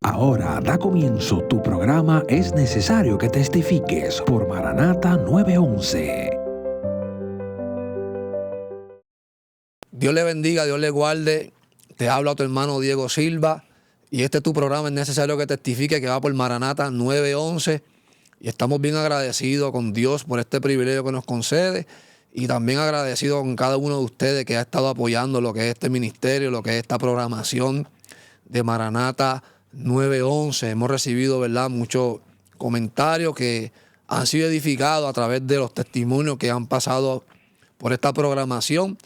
Ahora da comienzo tu programa Es Necesario que Testifiques por Maranata 911. Dios le bendiga, Dios le guarde. Te habla tu hermano Diego Silva. Y este es tu programa Es Necesario que Testifique, que va por Maranata 911. Y estamos bien agradecidos con Dios por este privilegio que nos concede. Y también agradecidos con cada uno de ustedes que ha estado apoyando lo que es este ministerio, lo que es esta programación de Maranata 911. Hemos recibido, ¿verdad?, muchos comentarios que han sido edificados a través de los testimonios que han pasado por esta programación.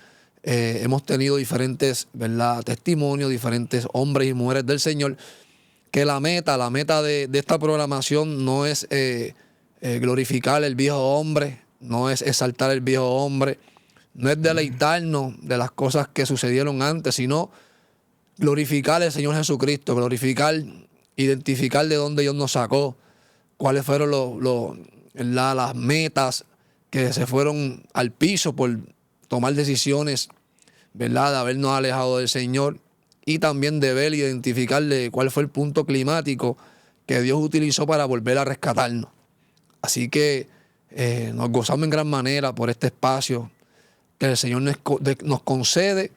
Hemos tenido diferentes, ¿verdad?, testimonios, diferentes hombres y mujeres del Señor, que la meta de esta programación no es glorificar el viejo hombre, no es exaltar el viejo hombre, no es deleitarnos de las cosas que sucedieron antes, sino glorificar al Señor Jesucristo, glorificar, identificar de dónde Dios nos sacó, cuáles fueron las metas que se fueron al piso por tomar decisiones, ¿verdad?, de habernos alejado del Señor, y también de ver y identificarle cuál fue el punto climático que Dios utilizó para volver a rescatarnos. Así que nos gozamos en gran manera por este espacio que el Señor nos concede,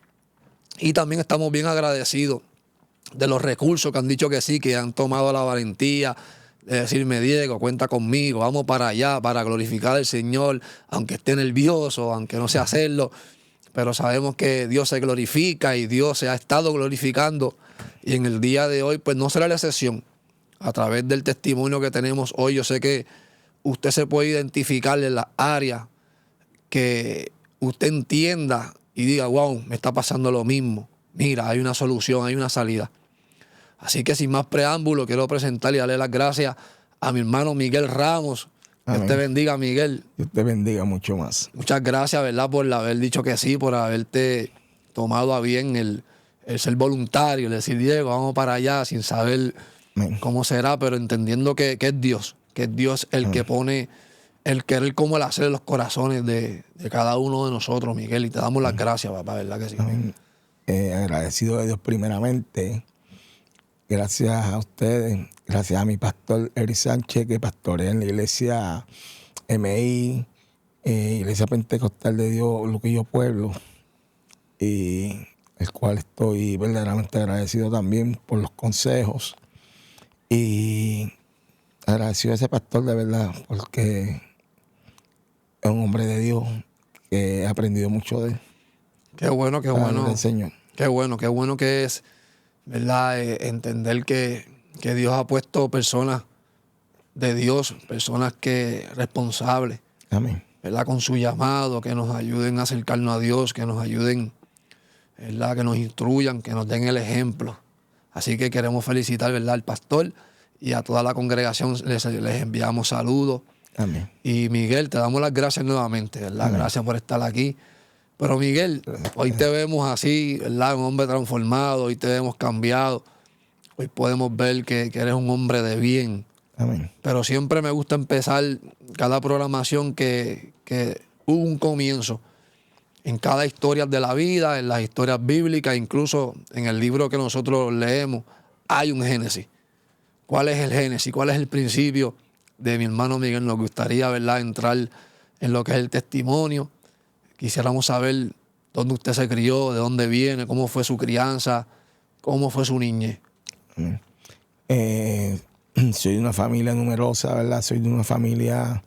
y también estamos bien agradecidos de los recursos que han dicho que sí, que han tomado la valentía de decirme: Diego, cuenta conmigo, vamos para allá para glorificar al Señor, aunque esté nervioso, aunque no sé hacerlo, pero sabemos que Dios se glorifica y Dios se ha estado glorificando, y en el día de hoy pues no será la excepción. A través del testimonio que tenemos hoy, yo sé que usted se puede identificar en las áreas que usted entienda y diga: wow, me está pasando lo mismo. Mira, hay una solución, hay una salida. Así que sin más preámbulo, quiero presentar y darle las gracias a mi hermano Miguel Ramos. Amén. Dios te bendiga, Miguel. Dios te bendiga mucho más. Muchas gracias, ¿verdad?, por haber dicho que sí, por haberte tomado a bien el ser voluntario, el decir: Diego, vamos para allá, sin saber Amén. cómo será, pero entendiendo que es Dios el que pone el querer como el hacer en los corazones de cada uno de nosotros, Miguel. Y te damos las gracias, papá, ¿verdad que sí? Amén. Agradecido de Dios primeramente. Gracias a ustedes, gracias a mi pastor Eri Sánchez, que pastorea en la iglesia MI, Iglesia Pentecostal de Dios, Luquillo Pueblo, y el cual estoy verdaderamente agradecido también por los consejos. Y agradecido a ese pastor de verdad, porque es un hombre de Dios que he aprendido mucho de él. Qué bueno, qué Para bueno. el Señor. Qué bueno que es, ¿verdad?, entender que Dios ha puesto personas de Dios, personas que responsables, Amén. ¿verdad?, con su llamado, que nos ayuden a acercarnos a Dios, que nos ayuden, ¿verdad?, que nos instruyan, que nos den el ejemplo. Así que queremos felicitar, ¿verdad?, al pastor y a toda la congregación. Les enviamos saludos. Amén. Y Miguel, te damos las gracias nuevamente, ¿verdad? Amén. Gracias por estar aquí. Pero Miguel, hoy te vemos así, ¿verdad?, un hombre transformado, hoy te vemos cambiado. Hoy podemos ver que eres un hombre de bien. Amén. Pero siempre me gusta empezar cada programación que hubo un comienzo. En cada historia de la vida, en las historias bíblicas, incluso en el libro que nosotros leemos, hay un génesis. ¿Cuál es el génesis? ¿Cuál es el principio de mi hermano Miguel? Nos gustaría, ¿verdad?, entrar en lo que es el testimonio. Quisiéramos saber dónde usted se crió, de dónde viene, cómo fue su crianza, cómo fue su niñez. Amén. Soy de una familia numerosa, ¿verdad? Soy de una familia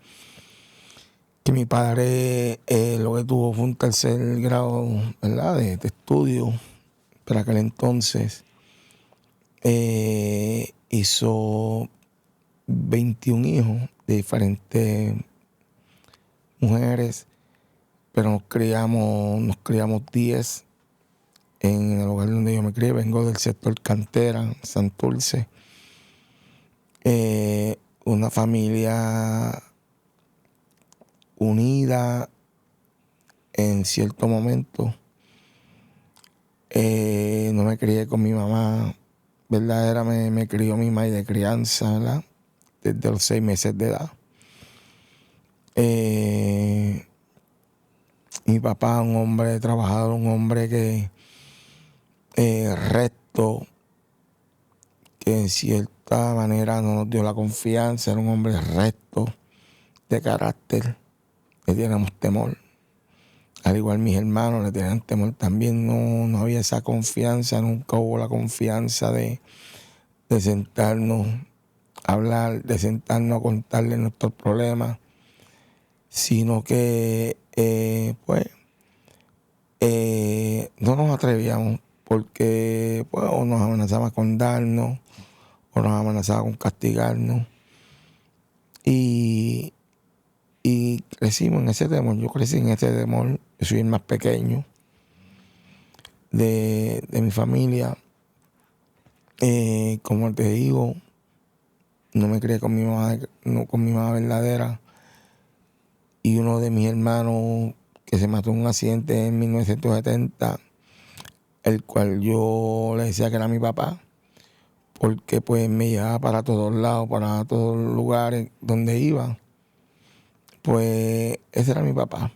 que mi padre lo que tuvo fue un tercer grado, ¿verdad?, de estudio. Para aquel entonces hizo 21 hijos de diferentes mujeres, pero nos criamos 10 en el hogar donde yo me crié. Vengo del sector Cantera, Santurce. Una familia unida en cierto momento. No me crié con mi mamá, ¿verdad? Me crió mi madre de crianza, ¿verdad?, desde los 6 meses de edad. Mi papá, un hombre trabajador, un hombre que recto, porque en cierta manera no nos dio la confianza. Era un hombre recto, de carácter, le teníamos temor. Al igual mis hermanos le tenían temor también. No había esa confianza, nunca hubo la confianza de sentarnos a hablar, de sentarnos a contarle nuestros problemas, sino que no nos atrevíamos porque pues, o nos amenazaba con darnos o nos amenazaba con castigarnos. Y crecimos en ese temor. Yo crecí en ese temor. Yo soy el más pequeño de mi familia. Como te digo, no me crié con mi mamá, no con mi mamá verdadera. Y uno de mis hermanos que se mató en un accidente en 1970, el cual yo le decía que era mi papá, porque pues me llevaba para todos lados, para todos los lugares donde iba. Pues ese era mi papá.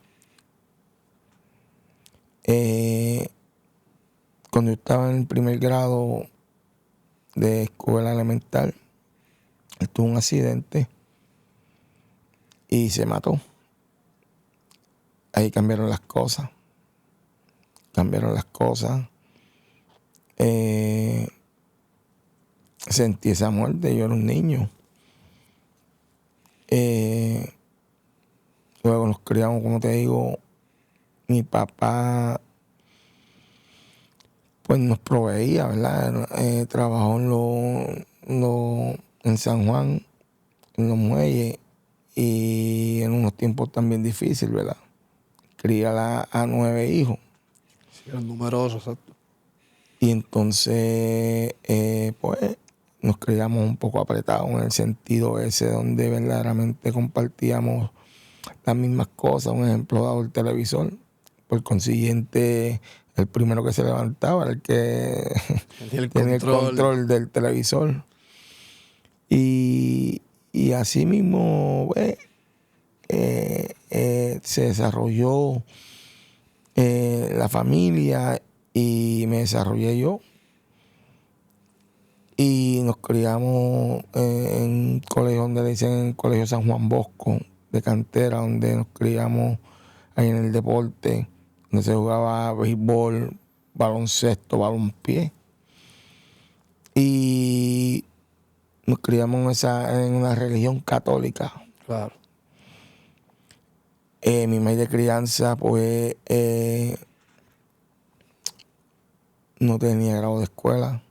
Cuando yo estaba en el primer grado de escuela elemental, él tuvo un accidente y se mató. Ahí cambiaron las cosas. Sentí esa muerte, yo era un niño. Luego nos criamos, como te digo, mi papá pues nos proveía, ¿verdad? Trabajó en San Juan, en los muelles, y en unos tiempos también difíciles, ¿verdad? Cría a 9 hijos. Sí, eran numerosos, exacto. Y entonces, pues, nos criamos un poco apretados en el sentido ese donde verdaderamente compartíamos las mismas cosas. Un ejemplo dado, el televisor. Por consiguiente, el primero que se levantaba era el que tenía el control del televisor. Y así mismo, se desarrolló la familia y me desarrollé yo. Y nos criamos en un colegio donde le dicen el Colegio San Juan Bosco, de cantera, donde nos criamos ahí en el deporte, donde se jugaba béisbol, baloncesto, balompié. Y nos criamos en una religión católica. Claro. Mi madre de crianza, pues, no tenía grado de escuela.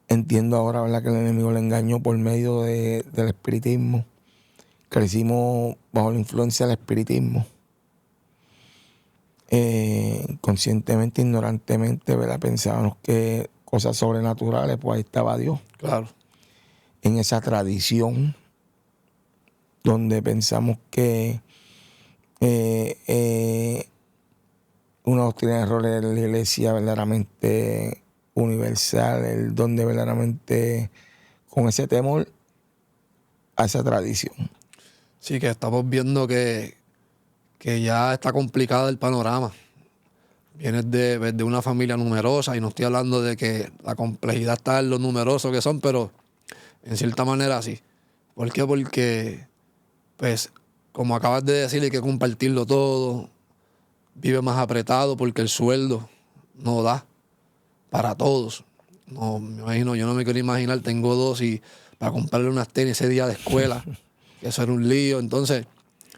Entiendo ahora, ¿verdad?, que el enemigo le engañó por medio del espiritismo. Crecimos bajo la influencia del espiritismo. Conscientemente, ignorantemente, ¿verdad?, pensábamos que cosas sobrenaturales, pues ahí estaba Dios. Claro. En esa tradición donde pensamos que una doctrina de errores de la iglesia verdaderamente universal, el donde verdaderamente con ese temor a esa tradición. Sí, que estamos viendo que ya está complicado el panorama. Vienes de una familia numerosa y no estoy hablando de que la complejidad está en lo numerosos que son, pero en cierta manera sí. ¿Por qué? Porque, pues, como acabas de decir, hay que compartirlo todo. Vive más apretado porque el sueldo no da para todos. No, me imagino, yo no me quiero imaginar, tengo 2 y para comprarle unas tenis ese día de escuela, que eso era un lío. Entonces,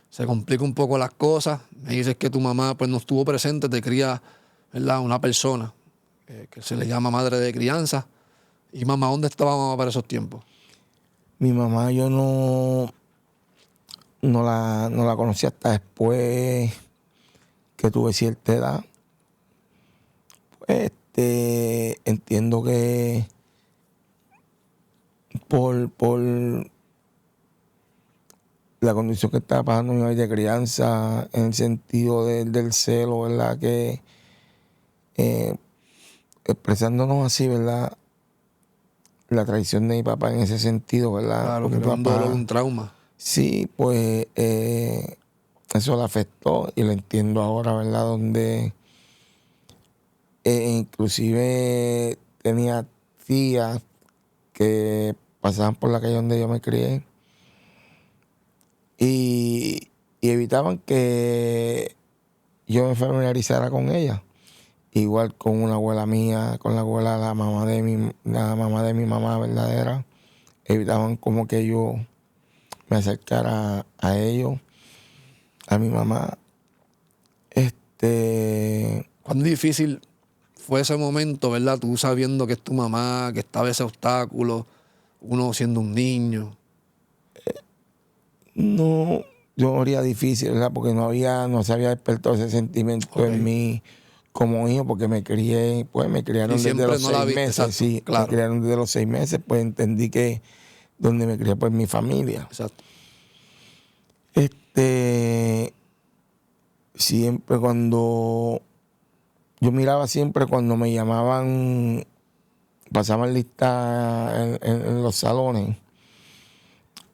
se complica un poco las cosas. Me dices que tu mamá pues no estuvo presente, te cría, ¿verdad?, una persona que se le llama madre de crianza. ¿Y mamá, dónde estaba mamá para esos tiempos? Mi mamá yo no la conocí hasta después que tuve cierta edad. Pues, entiendo que por la condición que estaba pasando mi madre de crianza, en el sentido del celo, ¿verdad?, que expresándonos así, ¿verdad?, la traición de mi papá en ese sentido, ¿verdad? Claro, Porque que mi un papá, dolor, un trauma. sí, pues eso le afectó y lo entiendo ahora, ¿verdad? Donde inclusive tenía tías que pasaban por la calle donde yo me crié y evitaban que yo me familiarizara con ella. Igual con una abuela mía, con la abuela, la mamá de mi mamá verdadera, evitaban como que yo me acercara a ellos, a mi mamá. ¿Cuán difícil fue ese momento, verdad? Tú sabiendo que es tu mamá, que estaba ese obstáculo, uno siendo un niño. No, yo lo haría difícil, ¿verdad? Porque no se había despertado ese sentimiento en mí como hijo, porque me criaron desde los no la 6 viste, meses, exacto, sí, claro. me criaron desde los 6 meses, pues entendí que donde me crié, pues mi familia. Exacto. Siempre yo miraba siempre cuando me llamaban, pasaban lista en los salones,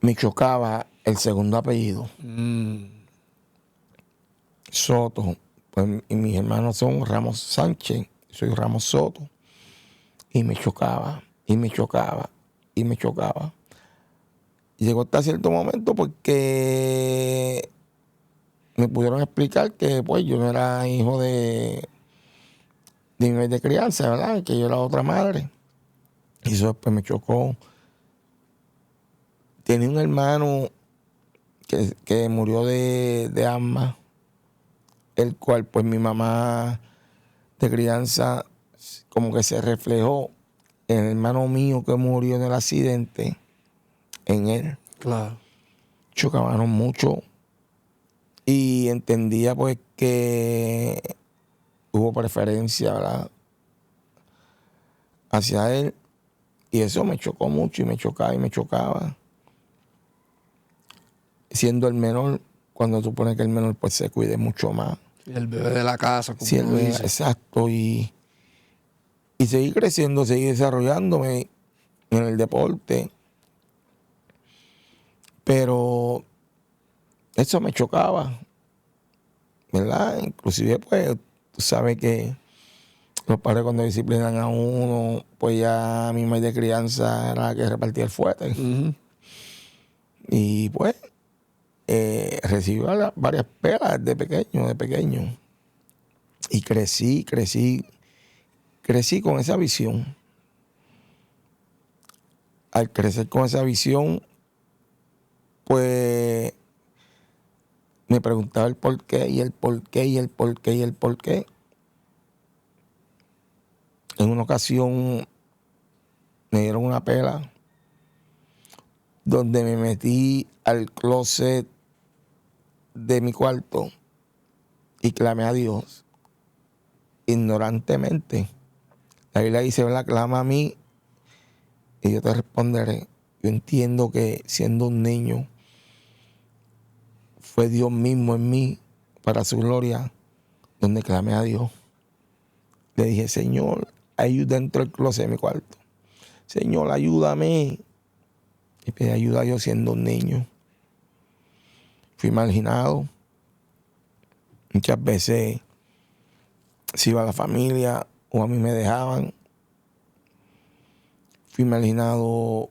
me chocaba el segundo apellido, Soto. Pues, y mis hermanos son Ramos Sánchez, soy Ramos Soto. Y me chocaba, y me chocaba, y me chocaba. Y llegó hasta cierto momento porque me pudieron explicar que pues yo no era hijo de mi madre de crianza, ¿verdad? Que yo era otra madre. Y eso después me chocó. Tenía un hermano que murió de asma, el cual pues mi mamá de crianza como que se reflejó en el hermano mío que murió en el accidente, en él. Claro. Chocaban mucho y entendía pues que hubo preferencia, ¿verdad?, hacia él, y eso me chocó mucho y me chocaba y me chocaba. Siendo el menor, cuando tú pones que el menor pues se cuide mucho más. El bebé de la casa, como uno dice. Exacto, y seguí creciendo, seguí desarrollándome en el deporte, pero eso me chocaba, ¿verdad? Inclusive pues tú sabes que los padres cuando disciplinan a uno, pues ya mi madre de crianza era la que repartía el fuerte. Y pues recibí varias pelas de pequeño. Y crecí con esa visión. Al crecer con esa visión, pues me preguntaba el por qué, y el por qué, y el por qué, y el por qué. En una ocasión me dieron una pela donde me metí al closet de mi cuarto y clamé a Dios ignorantemente. La Biblia dice, ¿verdad?, clama a mí y yo te responderé. Yo entiendo que siendo un niño fue Dios mismo en mí para su gloria donde clamé a Dios. Le dije, Señor, ayuda dentro del closet de mi cuarto. Señor, ayúdame. Y pedí ayuda yo siendo un niño. Fui marginado. Muchas veces se iba a la familia o a mí me dejaban. Fui marginado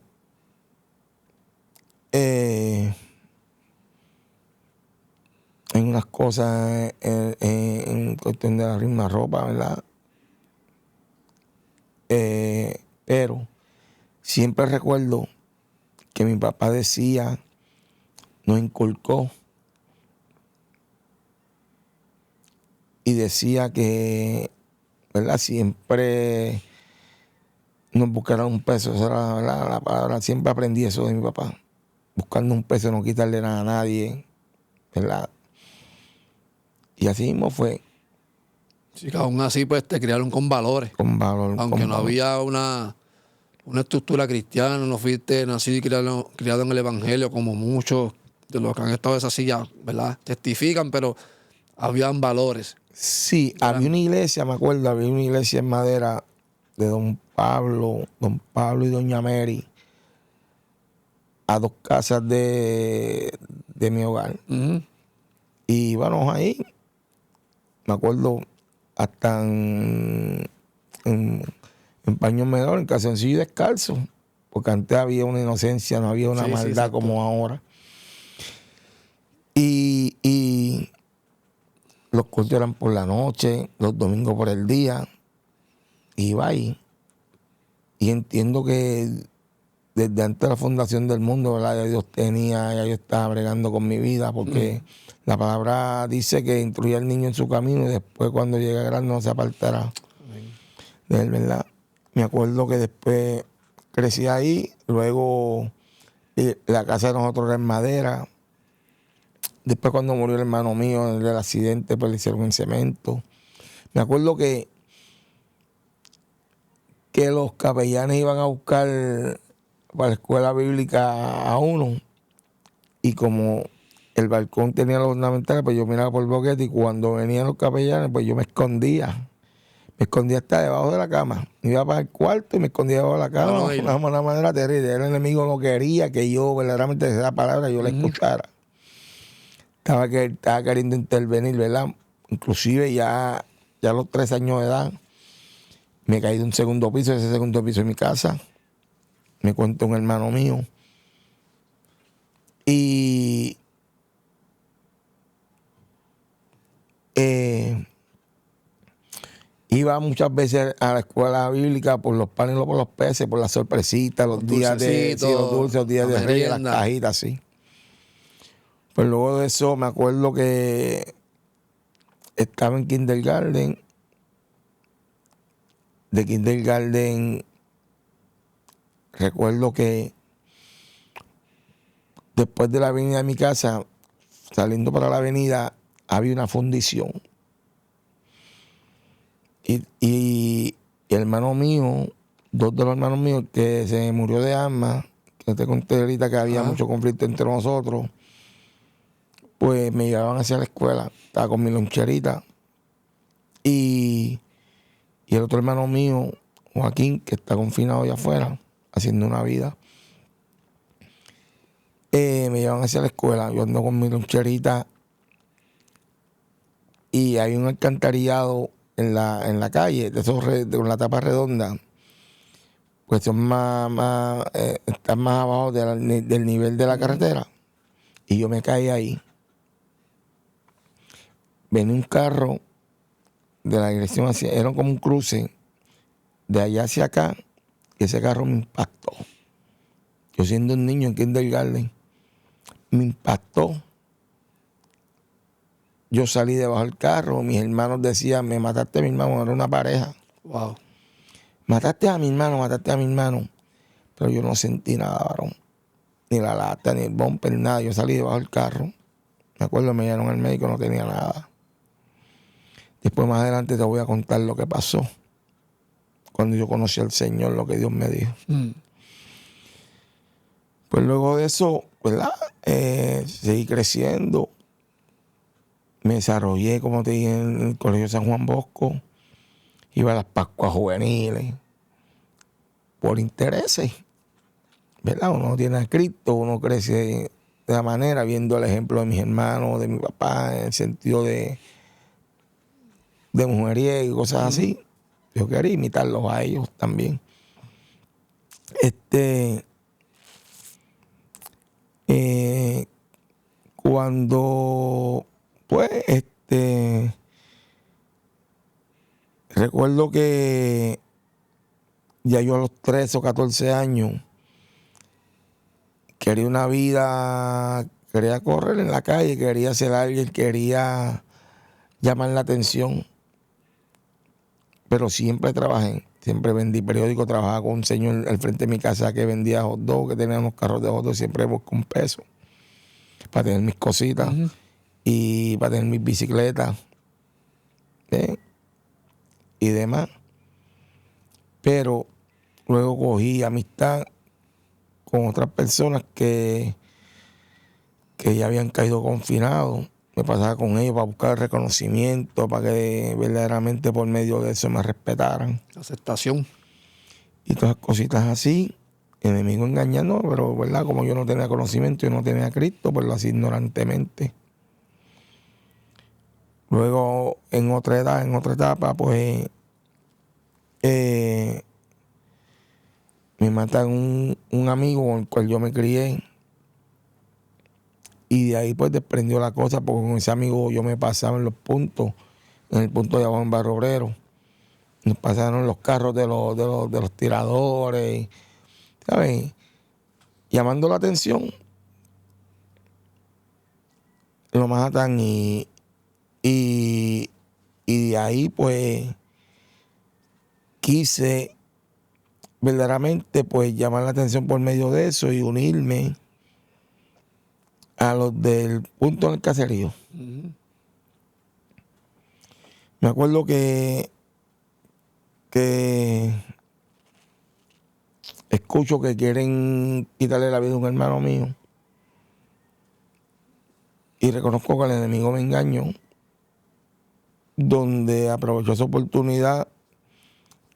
en unas cosas, en cuestión de la misma ropa, ¿verdad? Pero siempre recuerdo que mi papá decía, nos inculcó y decía que, ¿verdad?, siempre nos buscará un peso. Esa era la palabra. Siempre aprendí eso de mi papá. Buscando un peso, no quitarle nada a nadie, ¿verdad? Y así mismo fue. Sí, que aún así pues te criaron con valores. Con valor. Aunque no había una estructura cristiana, no fuiste nacido y criado en el evangelio como muchos de los que han estado en esa silla, ¿verdad?, testifican, pero habían valores. Sí, había una iglesia, me acuerdo, había una iglesia en Madera de don Pablo y doña Mary, a 2 casas de mi hogar. Y bueno, ahí, me acuerdo, hasta en en paño menor, en calzoncillo y descalzo, porque antes había una inocencia, no había una maldad como ahora. Y los cultos eran por la noche, los domingos por el día. Iba ahí. Y entiendo que desde antes de la fundación del mundo, ¿verdad? Ya yo estaba bregando con mi vida, porque la palabra dice que instruye al niño en su camino y después cuando llegue grande no se apartará de él, ¿verdad? Me acuerdo que después crecí ahí, luego la casa de nosotros era en madera. Después cuando murió el hermano mío del accidente, pues le hicieron en cemento. Me acuerdo que los capellanes iban a buscar para la escuela bíblica a uno, y como el balcón tenía los ornamentales, pues yo miraba por el boquete, y cuando venían los capellanes, pues yo me escondía hasta debajo de la cama. Iba para el cuarto y me escondía debajo de la cama, de una manera terrible. El enemigo no quería que yo verdaderamente esa palabra yo la escuchara. Estaba queriendo intervenir, ¿verdad? Inclusive ya a los 3 años de edad me caí de un segundo piso, ese segundo piso de mi casa. Me cuenta un hermano mío. Y iba muchas veces a la escuela bíblica por los panes, por los peces, por las sorpresitas, los días de los dulces, los días de Reyes, las cajitas, sí. Pues luego de eso me acuerdo que estaba en kindergarten. De kindergarten recuerdo que después de la avenida de mi casa, saliendo para la avenida, había una fundición. Y el hermano mío, 2 de los hermanos míos, que se murió de asma, que te conté ahorita que había mucho conflicto entre nosotros, pues me llevaban hacia la escuela. Estaba con mi loncherita. Y el otro hermano mío, Joaquín, que está confinado allá afuera, haciendo una vida, me llevan hacia la escuela. Yo ando con mi loncherita y hay un alcantarillado en la calle, de esos con la tapa redonda, pues son están más abajo del nivel de la carretera. Y yo me caí ahí. Venía un carro de la dirección hacia, era como un cruce de allá hacia acá, y ese carro me impactó. Yo siendo un niño en kindergarten, me impactó. Yo salí debajo del carro, mis hermanos decían, me mataste a mi hermano, era una pareja. Wow. Mataste a mi hermano. Pero yo no sentí nada, varón. Ni la lata, ni el bumper, ni nada. Yo salí debajo del carro. Me acuerdo, me llevaron al médico, no tenía nada. Después más adelante te voy a contar lo que pasó. Cuando yo conocí al Señor, lo que Dios me dijo. Pues luego de eso, ¿verdad? Seguí creciendo. Me desarrollé, como te dije, en el Colegio San Juan Bosco. Iba a las Pascuas juveniles. Por intereses, ¿verdad? Uno tiene a Cristo, uno crece de la manera, viendo el ejemplo de mis hermanos, de mi papá, en el sentido de mujeriego y cosas así. Yo quería imitarlos a ellos también. Cuando, pues, recuerdo que ya yo a los 13 o 14 años quería una vida, quería correr en la calle, quería ser alguien, quería llamar la atención. Pero siempre trabajé, siempre vendí periódicos, trabajaba con un señor al frente de mi casa que vendía hot dog, que tenía unos carros de hot dog, siempre busco un peso para tener mis cositas y para tener mis bicicletas y demás. Pero luego cogí amistad con otras personas que ya habían caído confinados. Me pasaba con ellos para buscar reconocimiento, para que verdaderamente por medio de eso me respetaran. Aceptación. Y todas cositas así. Enemigo engañando, pero ¿verdad? Como yo no tenía conocimiento, yo no tenía a Cristo, pues lo hacía ignorantemente. Luego, en otra edad, en otra etapa, pues me matan un amigo con el cual yo me crié. Y de ahí pues desprendió la cosa, porque con ese amigo yo me pasaba en los puntos, en el punto de abajo en Barrio Obrero. Nos pasaron los carros de los tiradores, ¿sabes? Llamando la atención, lo matan y de ahí pues quise verdaderamente pues llamar la atención por medio de eso y unirme a los del punto en el caserío. Me acuerdo que escucho que quieren quitarle la vida a un hermano mío y reconozco que el enemigo me engañó, donde aprovechó esa oportunidad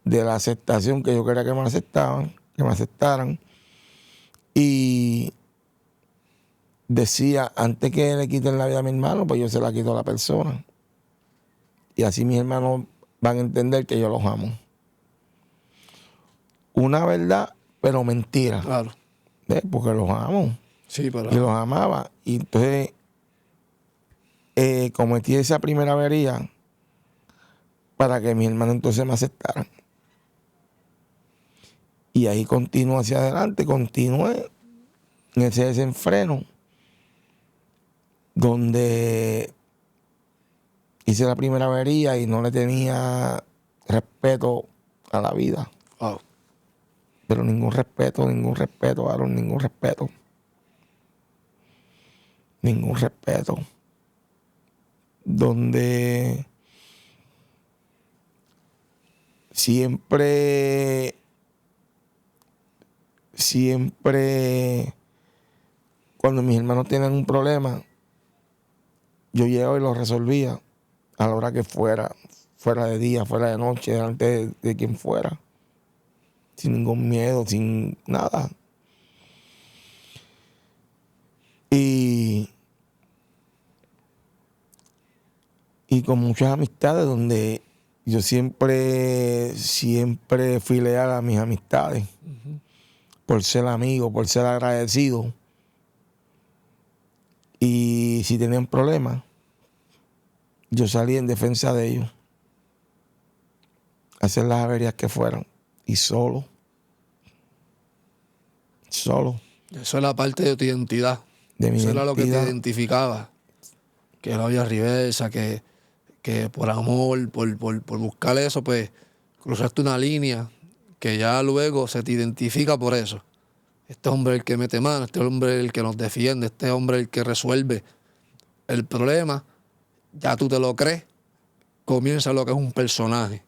de la aceptación que yo quería que me aceptaran, y decía, antes que le quiten la vida a mi hermano, pues yo se la quito a la persona. Y así mis hermanos van a entender que yo los amo. Una verdad, pero mentira. Claro. ¿Ves? Porque los amo. Sí, pero... Y los amaba. Y entonces cometí esa primera avería para que mis hermanos entonces me aceptaran. Y ahí continué hacia adelante, continué en ese desenfreno, donde hice la primera avería y no le tenía respeto a la vida. Wow. Pero ningún respeto, Aaron, ningún respeto. Ningún respeto. Donde siempre, cuando mis hermanos tienen un problema, yo llegaba y lo resolvía a la hora que fuera de día, fuera de noche, delante de quien fuera. Sin ningún miedo, sin nada. Y con muchas amistades, donde yo siempre fui leal a mis amistades, por ser amigo, por ser agradecido. Y si tenían problemas, yo salí en defensa de ellos, a hacer las averías que fueran. Y solo. Eso es la parte de tu identidad. De mi Eso era lo que te identidad. identificaba. Que no había reversa, que por amor, por buscar eso, pues cruzaste una línea que ya luego se te identifica por eso. Este hombre es el que mete mano, este hombre es el que nos defiende, este hombre es el que resuelve el problema. Ya tú te lo crees, comienza lo que es un personaje.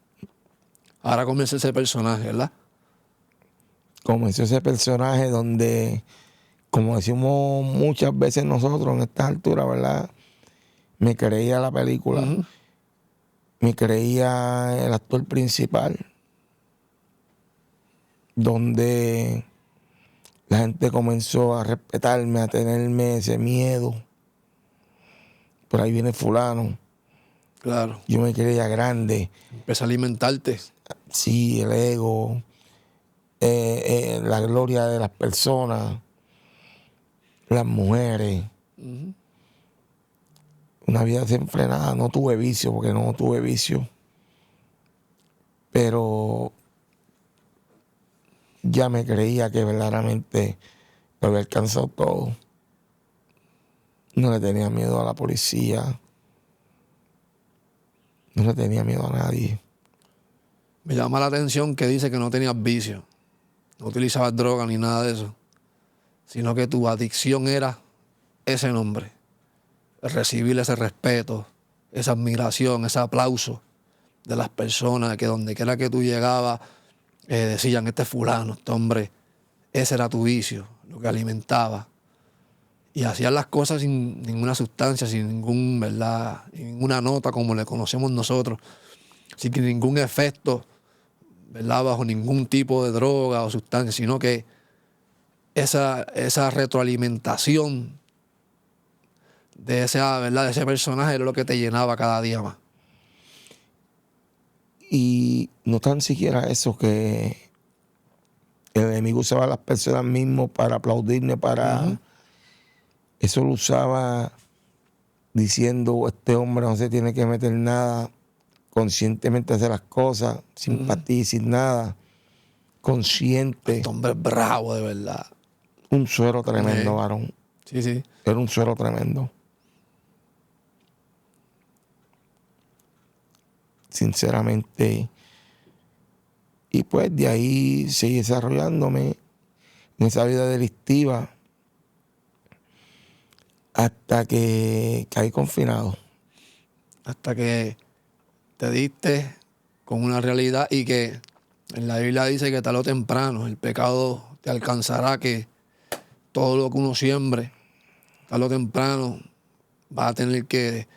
Ahora comienza ese personaje, ¿verdad? Comenzó ese personaje donde, como decimos muchas veces nosotros en estas alturas, ¿verdad? Me creía la película. Uh-huh. Me creía el actor principal. Donde la gente comenzó a respetarme, a tenerme ese miedo. Por ahí viene fulano. Claro. Yo me creía grande. Empieza a alimentarte. Sí, el ego, la gloria de las personas, las mujeres. Uh-huh. Una vida desenfrenada. No tuve vicio, porque no tuve vicio. Pero ya me creía que verdaderamente lo había alcanzado todo. No le tenía miedo a la policía. No le tenía miedo a nadie. Me llama la atención que dice que no tenías vicio, no utilizabas droga ni nada de eso, sino que tu adicción era ese nombre, recibir ese respeto, esa admiración, ese aplauso de las personas, que donde quiera que tú llegabas, decían, este es fulano, este hombre, ese era tu vicio, lo que alimentaba. Y hacías las cosas sin ninguna sustancia, sin ningún, ¿verdad? Ninguna nota como le conocemos nosotros, sin ningún efecto, ¿verdad? Bajo ningún tipo de droga o sustancia, sino que esa retroalimentación de ¿verdad? De ese personaje era lo que te llenaba cada día más. Y no tan siquiera eso, que El enemigo usaba a las personas mismas para aplaudirme, para... Eso lo usaba diciendo, este hombre no se tiene que meter nada, conscientemente hacer las cosas, sin patilla, sin nada, consciente. Este hombre es bravo, de verdad. Un suero tremendo, varón. Sí, sí. Era un suero tremendo. Sinceramente. Y pues de ahí seguí desarrollándome en esa vida delictiva hasta que caí confinado. Hasta que te diste con una realidad y que en la Biblia dice que tarde o temprano el pecado te alcanzará, que todo lo que uno siembre, tarde o temprano va a tener que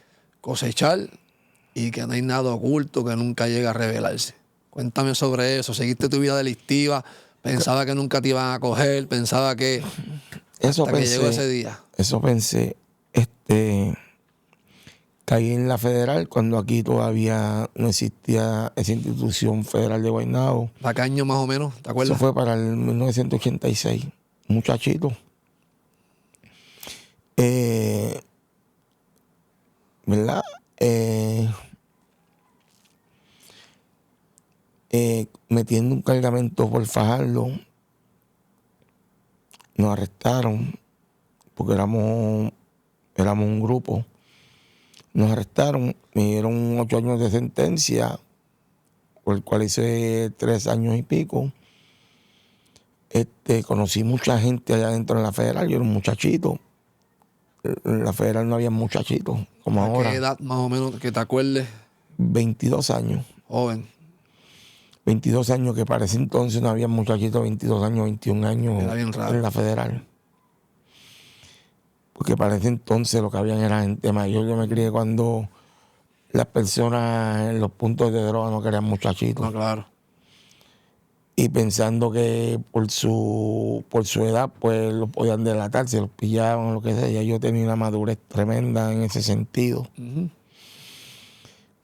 cosechar y que no hay nada oculto que nunca llega a revelarse. Cuéntame sobre eso. ¿Seguiste tu vida delictiva? ¿Pensaba que nunca te iban a coger? ¿Pensaba que Eso hasta pensé, que llegó ese día? Eso pensé. Caí en la federal cuando aquí todavía no existía esa institución federal de Guaynabo. ¿Para qué año más o menos? ¿Te acuerdas? Eso fue para el 1986. Muchachito. ¿Verdad? Metiendo un cargamento por Fajardo, nos arrestaron porque éramos un grupo. Nos arrestaron, me dieron 8 años de sentencia, por el cual hice 3 años y pico. Conocí mucha gente allá adentro en la federal. Yo era un muchachito. En la federal no había muchachitos como ahora. ¿A qué edad más o menos que te acuerdes? 22 años. Joven. 22 años, que para ese entonces no había muchachitos, 22 años, 21 años Era bien raro. en la federal. Porque para ese entonces lo que habían era gente mayor. Yo me crié cuando las personas en los puntos de droga no querían muchachitos. No, claro. Y pensando que por su edad pues los podían delatar, se los pillaban, lo que sea. Ya yo tenía una madurez tremenda en ese sentido.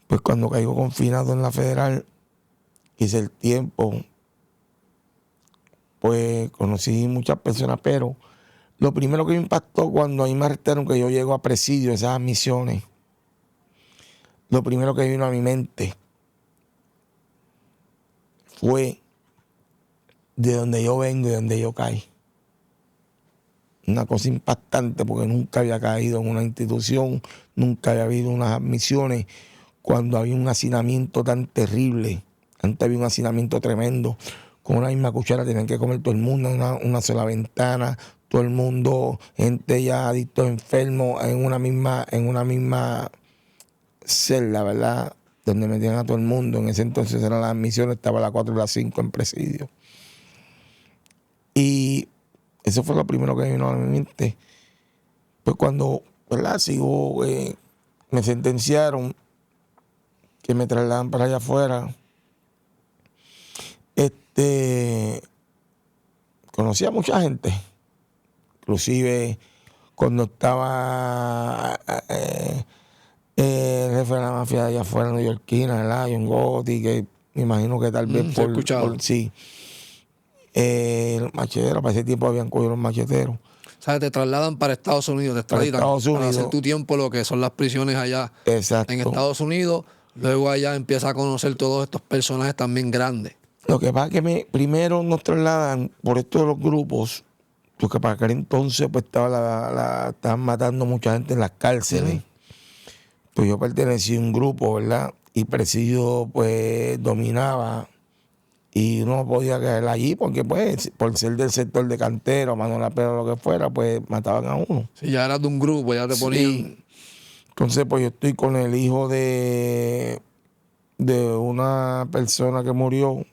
Pues cuando caigo confinado en la federal, hice el tiempo, pues conocí muchas personas, pero lo primero que me impactó cuando ahí me arrestaron, que yo llego a presidio, esas misiones, lo primero que vino a mi mente fue de donde yo vengo y de donde yo caí. Una cosa impactante, porque nunca había caído en una institución, nunca había habido unas misiones cuando había un hacinamiento tan terrible. Antes había un hacinamiento tremendo. Con una misma cuchara tenían que comer todo el mundo, una sola ventana, todo el mundo, gente ya adictos, enfermos, en una misma celda, ¿verdad? Donde metían a todo el mundo. En ese entonces eran las misiones, estaba a las 4 y las 5 en presidio. Y eso fue lo primero que me vino a mi mente. Pues cuando, ¿verdad? Me sentenciaron, que me trasladaban para allá afuera. Conocí a mucha gente. Inclusive cuando estaba el jefe de la mafia de allá afuera, neoyorquina, ¿verdad? John Gotti, que me imagino que tal vez sí. Los macheteros, para ese tiempo habían cogido los macheteros. O sea, te trasladan para Estados Unidos, te extraditan para hacer tu tiempo, lo que son las prisiones allá. Exacto. En Estados Unidos. Luego allá empieza a conocer todos estos personajes también grandes. Lo que pasa es que primero nos trasladan por estos de los grupos, porque para aquel entonces pues estaban matando mucha gente en las cárceles. Pues yo pertenecí a un grupo, ¿verdad? Y presidio pues dominaba, y uno no podía caer allí porque pues por ser del sector de cantero, mano la pera, lo que fuera, pues mataban a uno. Si ya eras de un grupo, ya te ponían... Sí. Entonces pues yo estoy con el hijo de una persona que murió,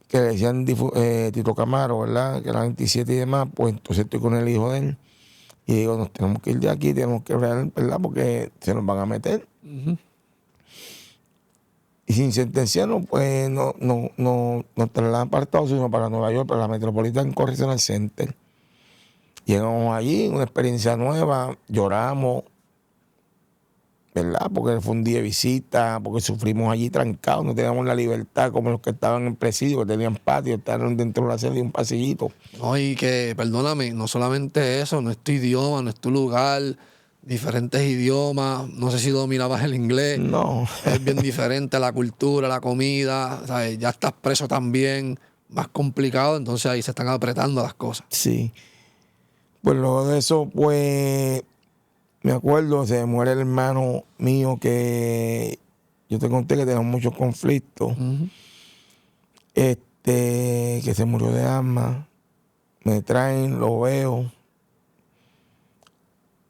que le decían Tito Camaro, ¿verdad? Que era 27 y demás. Pues entonces estoy con el hijo de él y digo, nos tenemos que ir de aquí, tenemos que ver, ¿verdad? Porque se nos van a meter. Y sin sentenciarnos, pues nos trasladan para Estados Unidos, para Nueva York, para la Metropolitan Correctional Center. Llegamos allí, una experiencia nueva, lloramos, ¿verdad? Porque fue un día de visita, porque sufrimos allí trancados, no teníamos la libertad como los que estaban en presidio, que tenían patio, estaban dentro de la sede de un pasillito. No, y que, perdóname, no solamente eso, no es tu idioma, no es tu lugar, diferentes idiomas, no sé si dominabas el inglés, No, es bien diferente la cultura, la comida, ¿sabes? Ya estás preso también, más complicado, entonces ahí se están apretando las cosas. sí. Pues luego de eso, pues, me acuerdo, se muere el hermano mío que yo te conté que teníamos muchos conflictos, Ujú. que se murió de asma. Me traen, lo veo.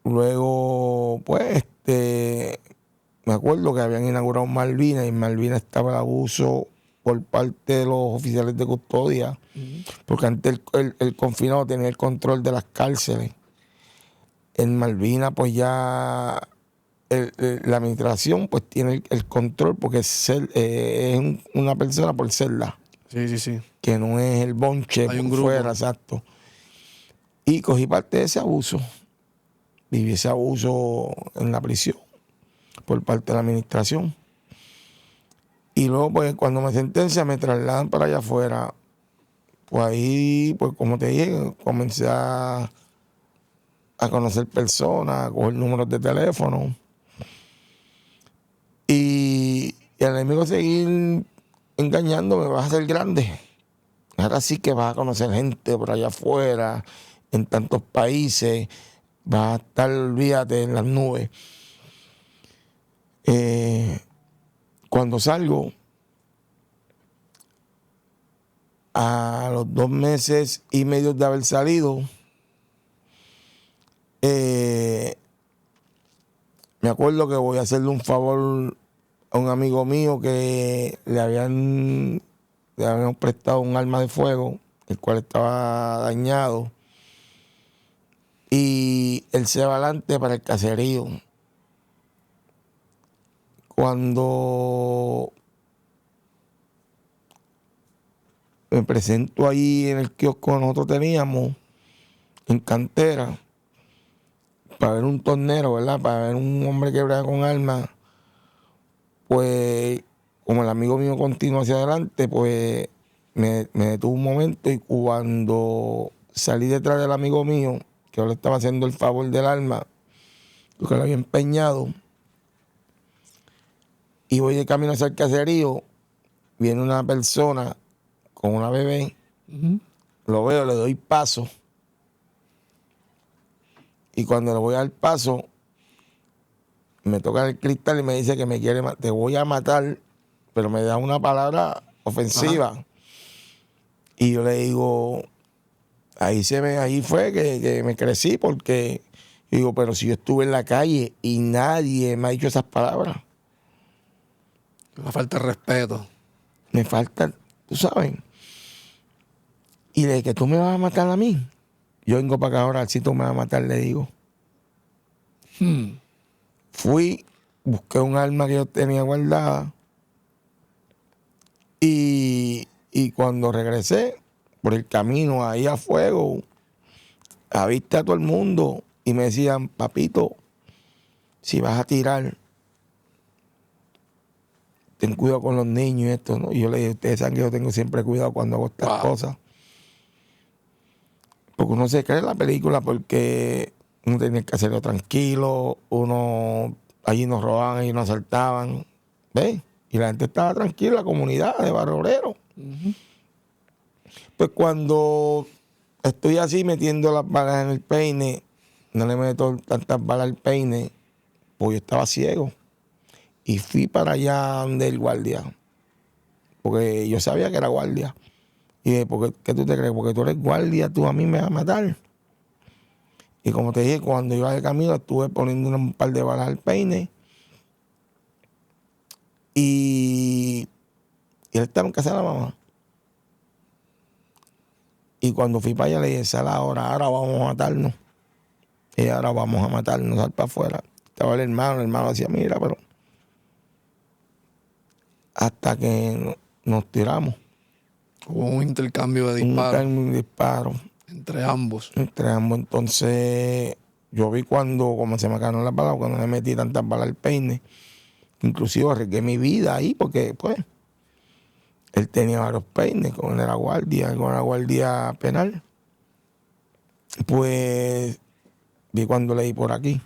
Luego, pues, me acuerdo que habían inaugurado Malvinas y en Malvinas estaba el abuso por parte de los oficiales de custodia, porque antes el confinado tenía el control de las cárceles. En Malvinas, pues ya la administración pues tiene el control porque una persona por celda, Sí, sí, sí. que no es el bonche Hay un por grupo. fuera, exacto. Y cogí parte de ese abuso. Viví ese abuso en la prisión por parte de la administración. Y luego, pues, cuando me sentencian, me trasladan para allá afuera. Pues ahí, pues, como te dije, comencé a conocer personas, a coger números de teléfono. Y el enemigo seguir engañándome, vas a ser grande. Ahora sí que vas a conocer gente por allá afuera, en tantos países, vas a estar, olvídate, en las nubes. Cuando salgo, a los 2 meses y medio de haber salido, me acuerdo que voy a hacerle un favor a un amigo mío que le habían prestado un arma de fuego, el cual estaba dañado. Y él se va adelante para el caserío. Cuando me presento ahí en el kiosco que nosotros teníamos, en cantera, para ver un tornero, ¿verdad? Para ver un hombre que brega con armas, pues como el amigo mío continuó hacia adelante, pues me detuvo un momento y cuando salí detrás del amigo mío, que yo le estaba haciendo el favor del arma, porque lo había empeñado, y voy de camino hacia el caserío, viene una persona con una bebé, lo veo, le doy paso, y cuando le voy a dar paso, me toca el cristal y me dice que me quiere te voy a matar, pero me da una palabra ofensiva. Ajá. Y yo le digo, ahí fue que me crecí, porque digo, pero si yo estuve en la calle y nadie me ha dicho esas palabras. Una falta de respeto. Me falta, tú sabes. Y de que tú me vas a matar a mí, yo vengo para acá ahora, si tú me vas a matar, le digo. Fui, busqué un arma que yo tenía guardada y cuando regresé por el camino ahí a fuego, avisté a todo el mundo y me decían, papito, si vas a tirar, ten cuidado con los niños y esto, ¿no? Y yo le dije, ustedes saben que yo tengo siempre cuidado cuando hago estas cosas. Porque uno se cree en la película porque uno tenía que hacerlo tranquilo, allí nos robaban, allí nos asaltaban, ¿ves? Y la gente estaba tranquila, la comunidad de Barrio Obrero. Pues cuando estoy así metiendo las balas en el peine, no le meto tantas balas al peine, pues yo estaba ciego. Y fui para allá donde el guardia, porque yo sabía que era guardia. Y dije, ¿qué tú te crees? Porque tú eres guardia, tú a mí me vas a matar. Y como te dije, cuando iba de camino estuve poniendo un par de balas al peine. Y él estaba en casa de la mamá. Y cuando fui para allá le dije, sal ahora vamos a matarnos. Y ahora vamos a matarnos, sal para afuera. Estaba el hermano decía, mira, pero hasta que nos tiramos. Hubo un intercambio de disparos. Un disparo. Entre ambos. Entonces yo vi cuando como se me acabaron las balas, cuando le metí tantas balas al peine, inclusive arriesgué mi vida ahí porque pues él tenía varios peines con la guardia penal. Pues vi cuando le di por aquí,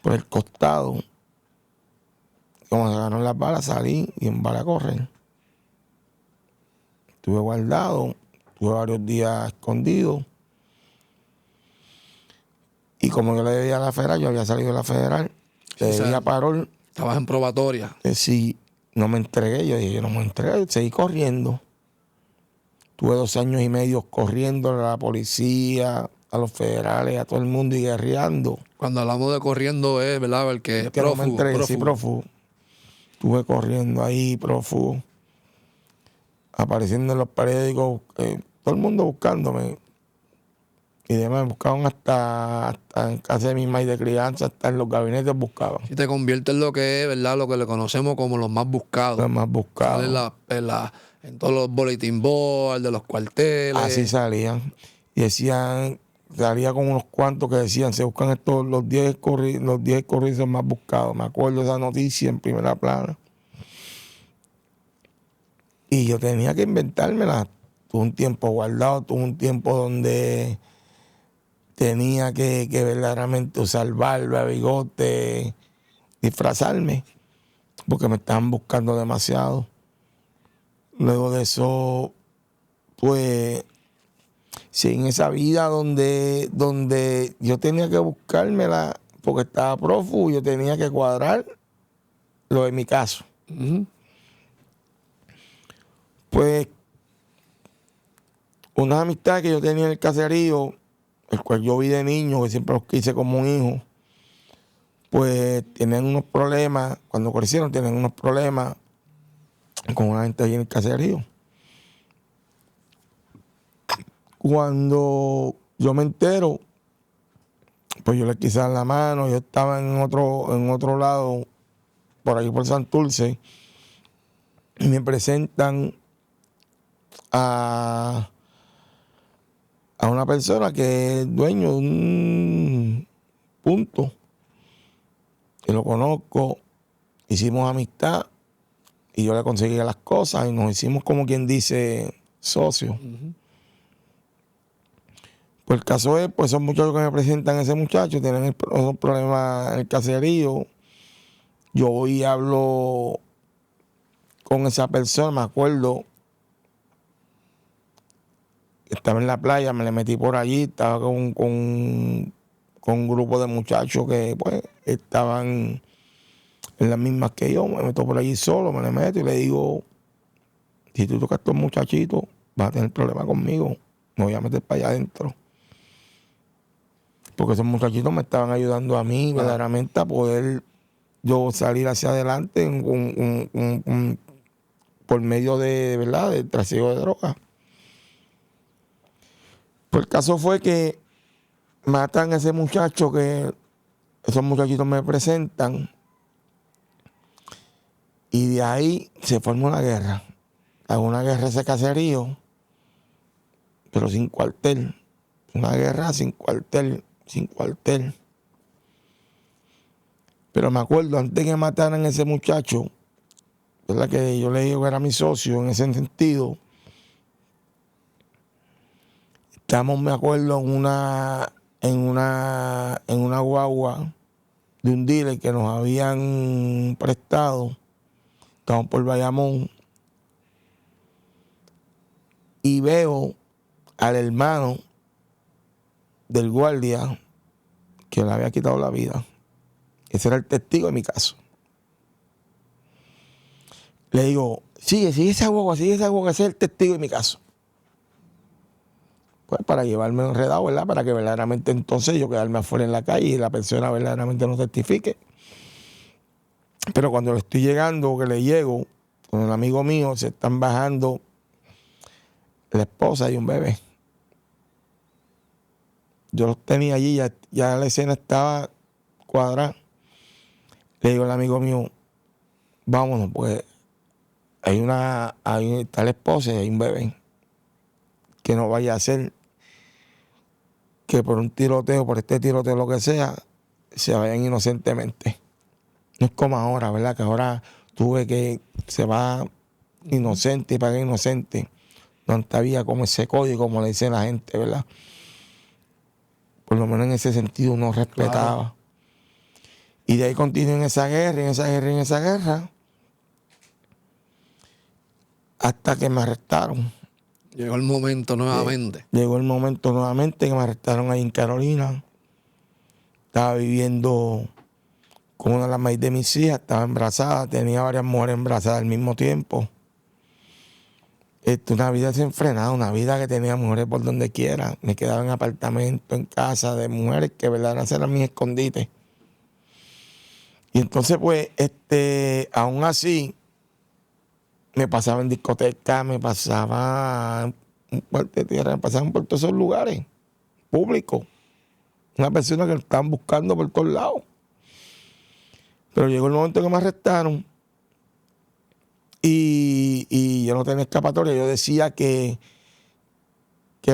por el costado, como se agarraron las balas, salí y en bala a correr. Estuve guardado, estuve varios días escondido. Y como yo le debía a la federal, yo había salido de la federal, le debía parol. Estabas en probatoria. Si no me entregué, yo dije, yo no me entregué, seguí corriendo. Tuve 2 años y medio corriendo a la policía, a los federales, a todo el mundo y guerreando. Cuando hablamos de corriendo es, ¿verdad? El que es Que no me prófugo. entregué, sí, prófugo. Estuve corriendo ahí, prófugo. Apareciendo en los periódicos, todo el mundo buscándome. Y demás, me buscaban hasta en casa de mi madre de crianza, hasta en los gabinetes buscaban. Y te convierte en lo que es, ¿verdad? Lo que le conocemos como los más buscados. Los más buscados. En todos los bulletin boards, de los cuarteles. Así salían. Y decían, salía con unos cuantos que decían, se buscan estos los 10 corridos más buscados. Me acuerdo de esa noticia en primera plana. Y yo tenía que inventármela. Tuve un tiempo guardado, tuve un tiempo donde tenía que verdaderamente usar barba, bigote, disfrazarme, porque me estaban buscando demasiado. Luego de eso, pues, sí, en esa vida donde yo tenía que buscármela, porque estaba prófugo, yo tenía que cuadrar lo de mi caso. Uh-huh. Pues, una amistad que yo tenía en el caserío, el cual yo vi de niño, que siempre los quise como un hijo, pues tienen unos problemas, cuando crecieron tienen unos problemas con una gente ahí en el caserío. Cuando yo me entero, pues yo le quise dar la mano, yo estaba en otro lado, por ahí por Santurce, y me presentan a una persona que es dueño de un punto, que lo conozco, hicimos amistad y yo le conseguía las cosas y nos hicimos, como quien dice, socios. Uh-huh. Pues el caso es, pues esos muchachos que me presentan, ese muchacho, tienen unos problemas en el caserío. Yo voy y hablo con esa persona, me acuerdo, estaba en la playa, me le metí por allí, estaba con un grupo de muchachos que pues estaban en las mismas que yo. Me meto por allí solo, me le meto y le digo, si tú tocas a estos muchachitos, vas a tener problemas conmigo, me voy a meter para allá adentro. Porque esos muchachitos me estaban ayudando a mí verdaderamente a poder yo salir hacia adelante por medio de, ¿verdad?, del trasiego de drogas. Pues el caso fue que matan a ese muchacho, que esos muchachitos me presentan, y de ahí se forma una guerra. Una guerra ese caserío, pero sin cuartel. Una guerra sin cuartel. Pero me acuerdo, antes que mataran a ese muchacho, ¿verdad?, que yo le digo que era mi socio en ese sentido, estamos, me acuerdo, en una guagua de un dealer que nos habían prestado. Estamos por Bayamón y veo al hermano del guardia que le había quitado la vida. Ese era el testigo de mi caso. Le digo, sigue esa guagua, ese es el testigo de mi caso. Pues para llevarme enredado, ¿verdad? Para que verdaderamente entonces yo quedarme afuera en la calle y la persona verdaderamente no testifique. Pero cuando le estoy llegando, que le llego, con un amigo mío, se están bajando la esposa y un bebé. Yo los tenía allí, ya la escena estaba cuadrada. Le digo al amigo mío, vámonos, pues está la esposa y hay un bebé. Que no vaya a ser que por un tiroteo, por este tiroteo, lo que sea, se vayan inocentemente. No es como ahora, ¿verdad? Que ahora tuve que se va inocente y paga inocente. No había como ese código, como le dice la gente, ¿verdad? Por lo menos en ese sentido uno respetaba. Claro. Y de ahí continué en esa guerra, en esa guerra, en esa guerra, hasta que me arrestaron. Llegó el momento nuevamente. Llegó el momento nuevamente que me arrestaron ahí en Carolina. Estaba viviendo con una de las maíz de mis hijas, estaba embarazada, tenía varias mujeres embarazadas al mismo tiempo. Una vida desenfrenada, una vida que tenía mujeres por donde quiera. Me quedaba en apartamento, en casa de mujeres que verdaderamente eran mis escondites. Y entonces, pues, aún así, me pasaba en discotecas, me pasaba en Puerto Tierra, me pasaba por todos esos lugares públicos. Una persona que me estaban buscando por todos lados. Pero llegó el momento que me arrestaron y yo no tenía escapatoria. Yo decía que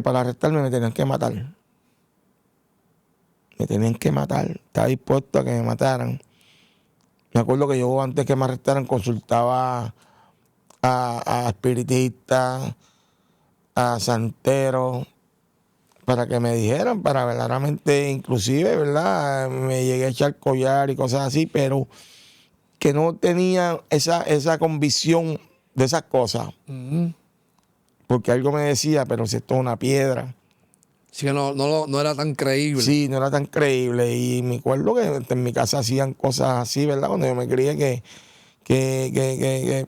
para arrestarme me tenían que matar. Me tenían que matar. Estaba dispuesto a que me mataran. Me acuerdo que yo antes que me arrestaran consultaba a espiritistas, a santeros, para que me dijeran, para verdaderamente, inclusive, ¿verdad? Me llegué a echar collar y cosas así, pero que no tenía esa convicción de esas cosas. Porque algo me decía, pero si esto es una piedra. Sí, que no era tan creíble. Sí, no era tan creíble. Y me acuerdo que en mi casa hacían cosas así, ¿verdad? Cuando yo me crié que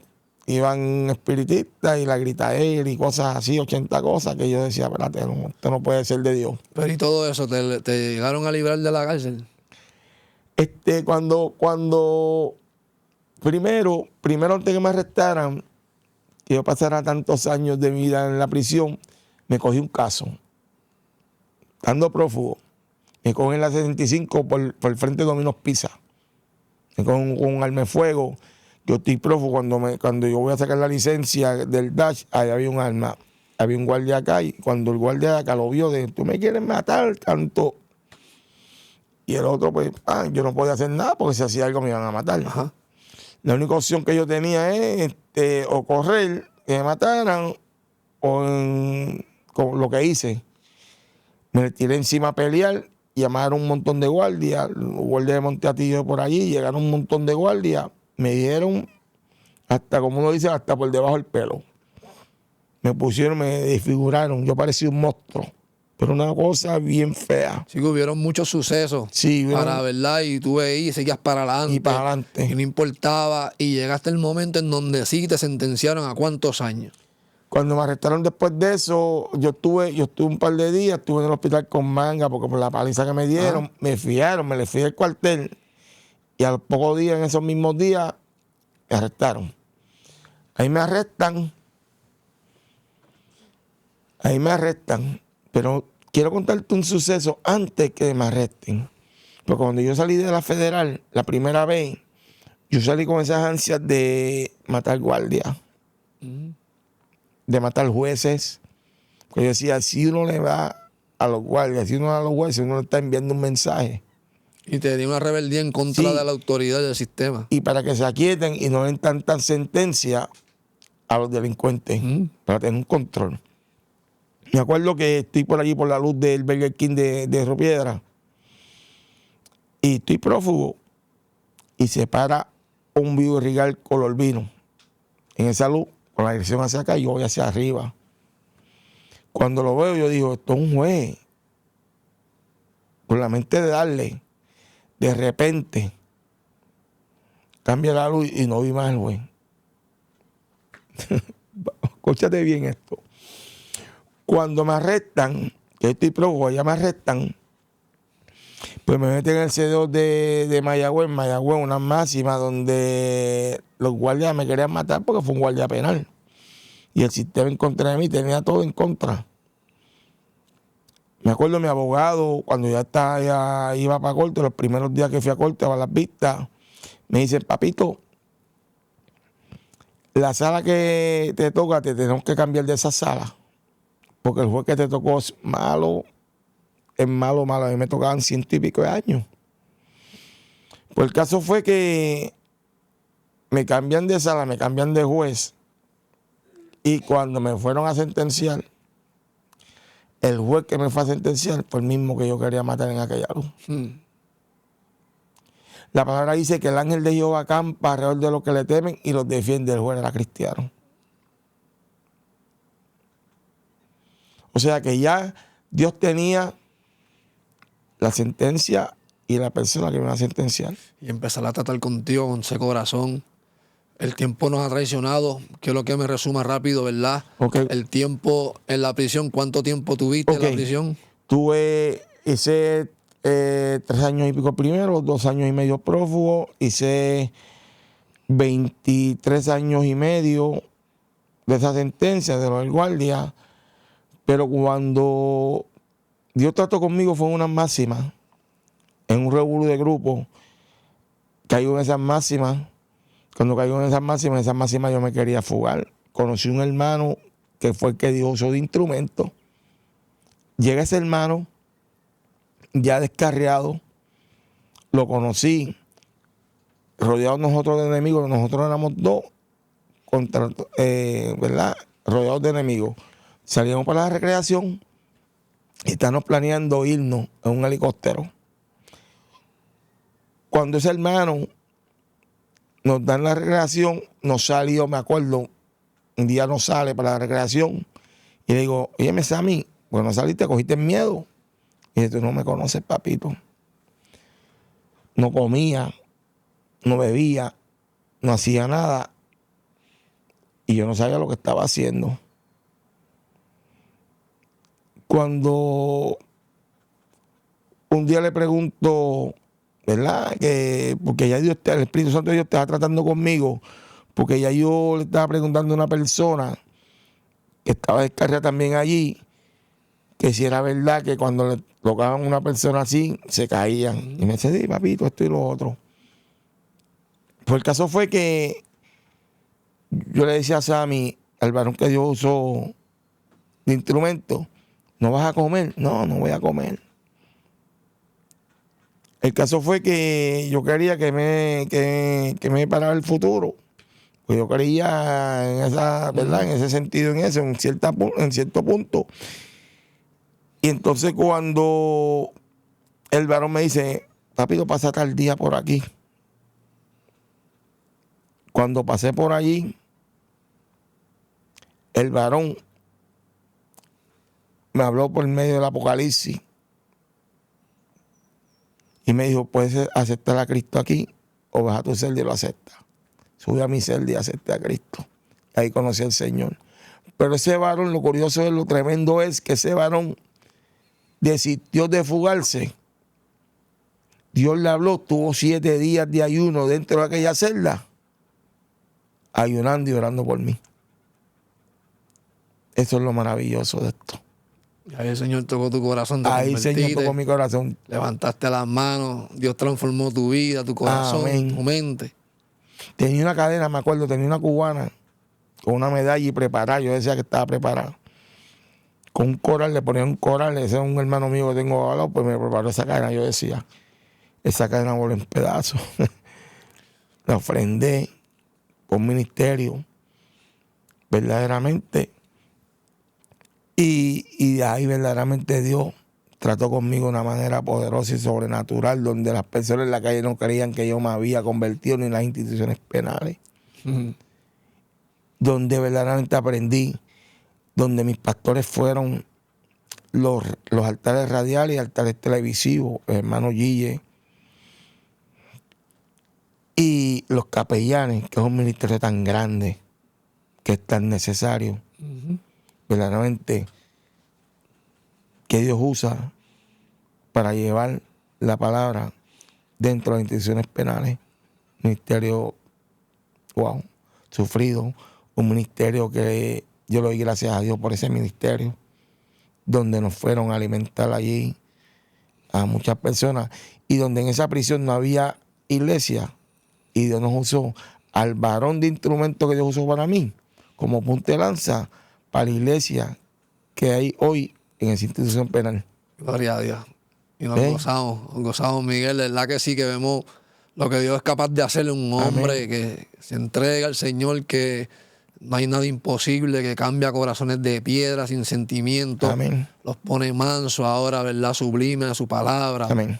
iban espiritistas y la gritadera y cosas así, 80 cosas, que yo decía, espérate, esto no puede ser de Dios. Pero y todo eso, ¿te llegaron a librar de la cárcel? Cuando primero antes que me arrestaran, que yo pasara tantos años de mi vida en la prisión, me cogí un caso, estando prófugo. Me cogen en la 65 por el frente de Domino's Pizza. Me cogen con un arma de fuego. Yo estoy prófugo cuando yo voy a sacar la licencia del Dash, ahí había un arma. Había un guardia acá y cuando el guardia de acá lo vio, dijo, tú me quieres matar tanto. Y el otro, pues, yo no podía hacer nada porque si hacía algo me iban a matar. Ajá. La única opción que yo tenía es o correr, que me mataran, con lo que hice. Me tiré encima a pelear, llamaron un montón de guardias, los guardias de Monteatillo por allí, llegaron un montón de guardias, me dieron, hasta como uno dice, hasta por debajo del pelo. Me pusieron, me desfiguraron, yo parecía un monstruo. Pero una cosa bien fea. Sí, que hubieron muchos sucesos. Sí, para verdad, y tú veías y seguías para adelante. Y para adelante. Y no importaba. Y llegaste el momento en donde sí te sentenciaron a ¿cuántos años? Cuando me arrestaron después de eso, yo estuve un par de días, estuve en el hospital con manga, porque por la paliza que me dieron, me le fui al cuartel, y a los pocos días, en esos mismos días, me arrestaron. Ahí me arrestan, pero quiero contarte un suceso antes que me arresten. Porque cuando yo salí de la federal, la primera vez, yo salí con esas ansias de matar guardias, de matar jueces. Porque yo decía, si uno le va a los guardias, si uno va a los jueces, uno le está enviando un mensaje. Y te dio una rebeldía en contra de la autoridad del sistema. Y para que se aquieten y no den tantas sentencias a los delincuentes, para tener un control. Me acuerdo que estoy por allí por la luz del Burger King de Río Piedra y estoy prófugo y se para un Vivo Regal color vino en esa luz, con la dirección hacia acá y yo voy hacia arriba. Cuando lo veo yo digo, esto es un juez. Por la mente de darle, de repente cambia la luz y no vi más el juez. Escúchate bien esto. Cuando me arrestan, que estoy prófugo, ya me arrestan, pues me meten en el C2 de Mayagüez, una máxima donde los guardias me querían matar porque fue un guardia penal. Y el sistema en contra de mí tenía todo en contra. Me acuerdo mi abogado, cuando ya iba para corte, los primeros días que fui a corte, a las vistas, me dicen, papito, la sala que te toca, te tenemos que cambiar de esa sala. Porque el juez que te tocó es malo, en malo, a mí me tocaban 100 y pico de años. Pues el caso fue que me cambian de sala, me cambian de juez, y cuando me fueron a sentenciar, el juez que me fue a sentenciar fue el mismo que yo quería matar en aquella luz. La palabra dice que el ángel de Jehová acampa alrededor de los que le temen y los defiende. El juez era cristiano. O sea que ya Dios tenía la sentencia y la persona que me iba a sentenciar. Y empezar a tratar contigo con ese corazón. El tiempo nos ha traicionado. Quiero que me resuma rápido, ¿verdad? Okay. El tiempo en la prisión. ¿Cuánto tiempo tuviste en la prisión? Hice 3 años y pico primero, 2 años y medio prófugo, hice 23 años y medio de esa sentencia de lo del guardia, pero cuando Dios trató conmigo fue en unas máximas, en un revolú de grupo, caigo en esas máximas. Cuando caigo en esas máximas yo me quería fugar. Conocí un hermano que fue el que dio uso de instrumento. Llega ese hermano ya descarriado, lo conocí, rodeados nosotros de enemigos, nosotros éramos 2 contra, ¿verdad? Rodeados de enemigos. Salíamos para la recreación y estábamos planeando irnos en un helicóptero. Cuando ese hermano nos da la recreación, nos salió, me acuerdo, un día nos sale para la recreación y le digo, oye, Sammy, bueno, saliste, cogiste miedo. Y dice, tú no me conoces, papito. No comía, no bebía, no hacía nada. Y yo no sabía lo que estaba haciendo. Cuando un día le pregunto, ¿verdad? Porque ya Dios, el Espíritu Santo de Dios estaba tratando conmigo, porque ya yo le estaba preguntando a una persona que estaba descarriada también allí, que si era verdad que cuando le tocaban a una persona así, se caían. Y me dice, sí, papito, esto y lo otro. Pues el caso fue que yo le decía a Sammy, al varón que Dios usó de instrumento, ¿no vas a comer? No, no voy a comer. El caso fue que yo quería que me parara el futuro. Pues yo creía en esa, ¿verdad? En ese sentido, en cierto punto. Y entonces cuando el varón me dice, papito, pasa tal día por aquí. Cuando pasé por allí, el varón me habló por medio del Apocalipsis y me dijo, puedes aceptar a Cristo aquí o vas a tu celda y lo aceptas. Subí a mi celda y acepté a Cristo. Ahí conocí al Señor. Pero ese varón, lo curioso es, lo tremendo es que ese varón desistió de fugarse. Dios le habló, tuvo 7 días de ayuno dentro de aquella celda, ayunando y orando por mí. Eso es lo maravilloso de esto. Ahí el Señor tocó tu corazón. Ahí el Señor tocó mi corazón. Levantaste las manos, Dios transformó tu vida, tu corazón, amén, tu mente. Tenía una cadena, me acuerdo, tenía una cubana con una medalla y preparada. Yo decía que estaba preparada. Con un coral, le ponía un coral, ese es un hermano mío que tengo al lado, pues me preparó esa cadena. Yo decía, esa cadena voló en pedazos. La ofrendé por ministerio, verdaderamente. Y de ahí verdaderamente Dios trató conmigo de una manera poderosa y sobrenatural, donde las personas en la calle no creían que yo me había convertido ni en las instituciones penales. Donde verdaderamente aprendí, donde mis pastores fueron los altares radiales y altares televisivos, el hermano Gille, y los capellanes, que es un ministerio tan grande, que es tan necesario, verdaderamente, que Dios usa para llevar la palabra dentro de las instituciones penales. Ministerio, wow, sufrido, un ministerio que yo le doy gracias a Dios por ese ministerio, donde nos fueron a alimentar allí a muchas personas y donde en esa prisión no había iglesia y Dios nos usó al varón de instrumento que Dios usó para mí como punta de lanza para la iglesia que hay hoy en esa institución penal. Gloria a Dios. Y nos gozamos, Miguel. De verdad que sí, que vemos lo que Dios es capaz de hacerle a un hombre. Amén. Que se entrega al Señor, que no hay nada imposible, que cambia corazones de piedra sin sentimiento. Amén. Los pone mansos ahora, ¿verdad? Sublime a su palabra. Amén.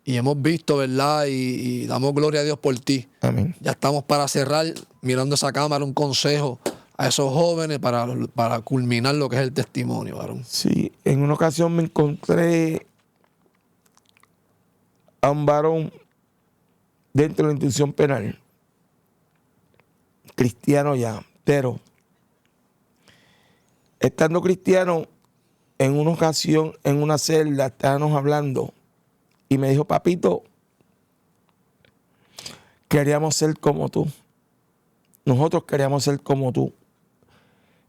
Y hemos visto, ¿verdad? Y damos gloria a Dios por ti. Amén. Ya estamos para cerrar, mirando esa cámara, un consejo a esos jóvenes para culminar lo que es el testimonio, varón. Sí, en una ocasión me encontré a un varón dentro de la institución penal, cristiano ya, pero estando cristiano, en una ocasión, en una celda, estábamos hablando y me dijo: papito, queríamos ser como tú. Nosotros queríamos ser como tú.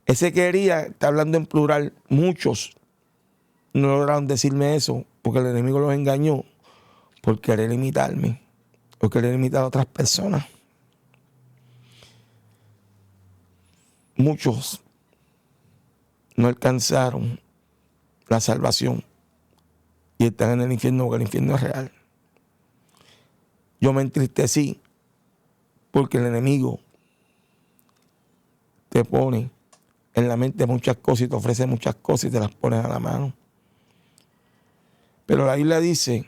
Ese quería, está hablando en plural, muchos no lograron decirme eso porque el enemigo los engañó por querer imitarme, por querer imitar a otras personas. Muchos no alcanzaron la salvación y están en el infierno porque el infierno es real. Yo me entristecí porque el enemigo te pone en la mente muchas cosas y te ofrece muchas cosas y te las pones a la mano. Pero la Biblia dice,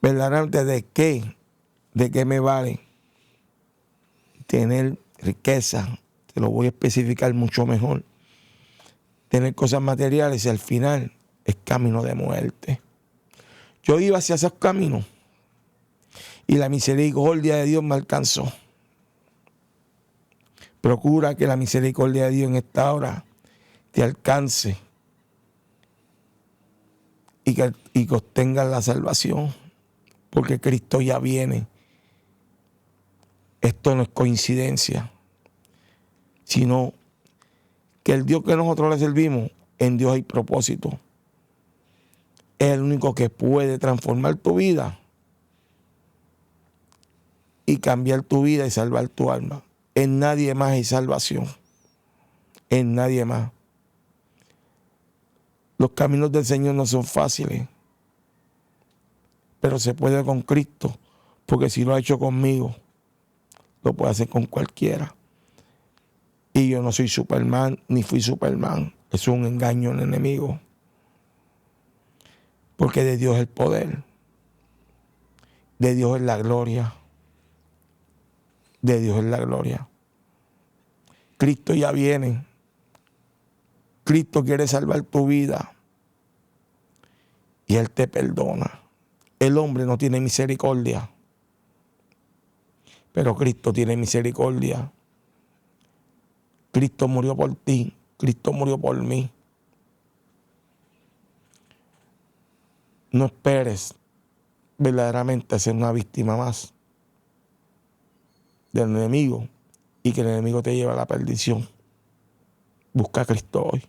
verdaderamente, ¿de qué me vale tener riqueza? Te lo voy a especificar mucho mejor. Tener cosas materiales y al final es camino de muerte. Yo iba hacia esos caminos y la misericordia de Dios me alcanzó. Procura que la misericordia de Dios en esta hora te alcance y que obtengas la salvación, porque Cristo ya viene. Esto no es coincidencia, sino que el Dios que nosotros le servimos, en Dios hay propósito. Es el único que puede transformar tu vida y cambiar tu vida y salvar tu alma. En nadie más hay salvación. En nadie más. Los caminos del Señor no son fáciles, pero se puede con Cristo, porque si lo ha hecho conmigo, lo puede hacer con cualquiera. Y yo no soy Superman, ni fui Superman. Es un engaño al enemigo. Porque de Dios es el poder. De Dios es la gloria. De Dios es la gloria. Cristo ya viene. Cristo quiere salvar tu vida. Y Él te perdona. El hombre no tiene misericordia. Pero Cristo tiene misericordia. Cristo murió por ti. Cristo murió por mí. No esperes verdaderamente ser una víctima más del enemigo y que el enemigo te lleve a la perdición. Busca a Cristo hoy.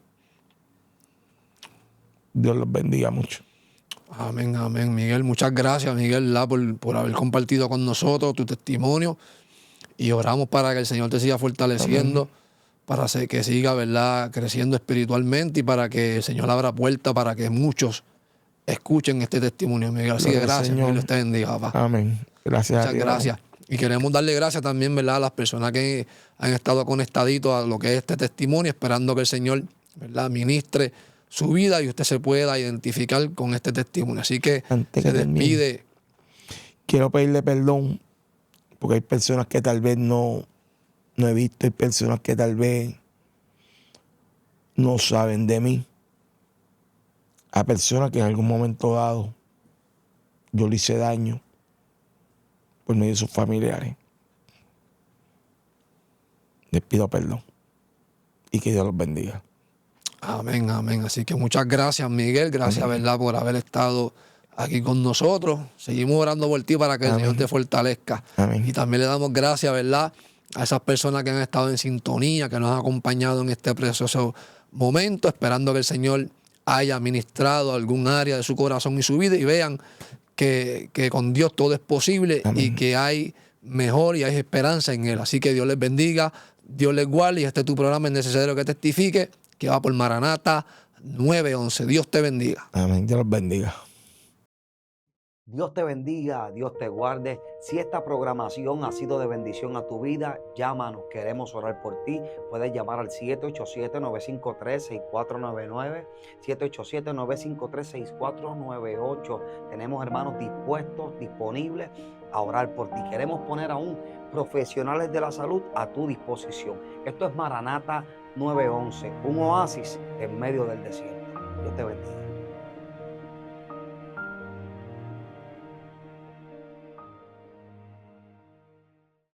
Dios los bendiga mucho. Amén, amén, Miguel. Muchas gracias, Miguel, por haber compartido con nosotros tu testimonio. Y oramos para que el Señor te siga fortaleciendo, amén, para que siga, ¿verdad?, creciendo espiritualmente y para que el Señor abra puertas para que muchos escuchen este testimonio, Miguel. Así que gracias, Señor. Dios te bendiga, papá. Amén. Gracias. Muchas gracias. Y queremos darle gracias también, ¿verdad?, a las personas que han estado conectaditos a lo que es este testimonio, esperando que el Señor, ¿verdad?, ministre su vida y usted se pueda identificar con este testimonio. Así que se despide. Quiero pedirle perdón porque hay personas que tal vez no he visto, hay personas que tal vez no saben de mí. A personas que en algún momento dado yo le hice daño por medio de sus familiares. Les pido perdón y que Dios los bendiga. Amén, amén. Así que muchas gracias, Miguel. Gracias, amén, ¿verdad?, por haber estado aquí con nosotros. Seguimos orando por ti para que amén, el Señor te fortalezca. Amén. Y también le damos gracias, ¿verdad?, a esas personas que han estado en sintonía, que nos han acompañado en este precioso momento, esperando que el Señor haya ministrado algún área de su corazón y su vida y vean que con Dios todo es posible, amén, y que hay mejor y hay esperanza en Él. Así que Dios les bendiga, Dios les guarde y este es tu programa Es Necesario que Testifique, que va por Maranata 911. Dios te bendiga. Amén. Dios los bendiga. Dios te bendiga, Dios te guarde. Si esta programación ha sido de bendición a tu vida, llámanos, queremos orar por ti. Puedes llamar al 787-953-6499, 787-953-6498. Tenemos hermanos dispuestos, disponibles a orar por ti. Queremos poner aún profesionales de la salud a tu disposición. Esto es Maranata 911, un oasis en medio del desierto. Dios te bendiga.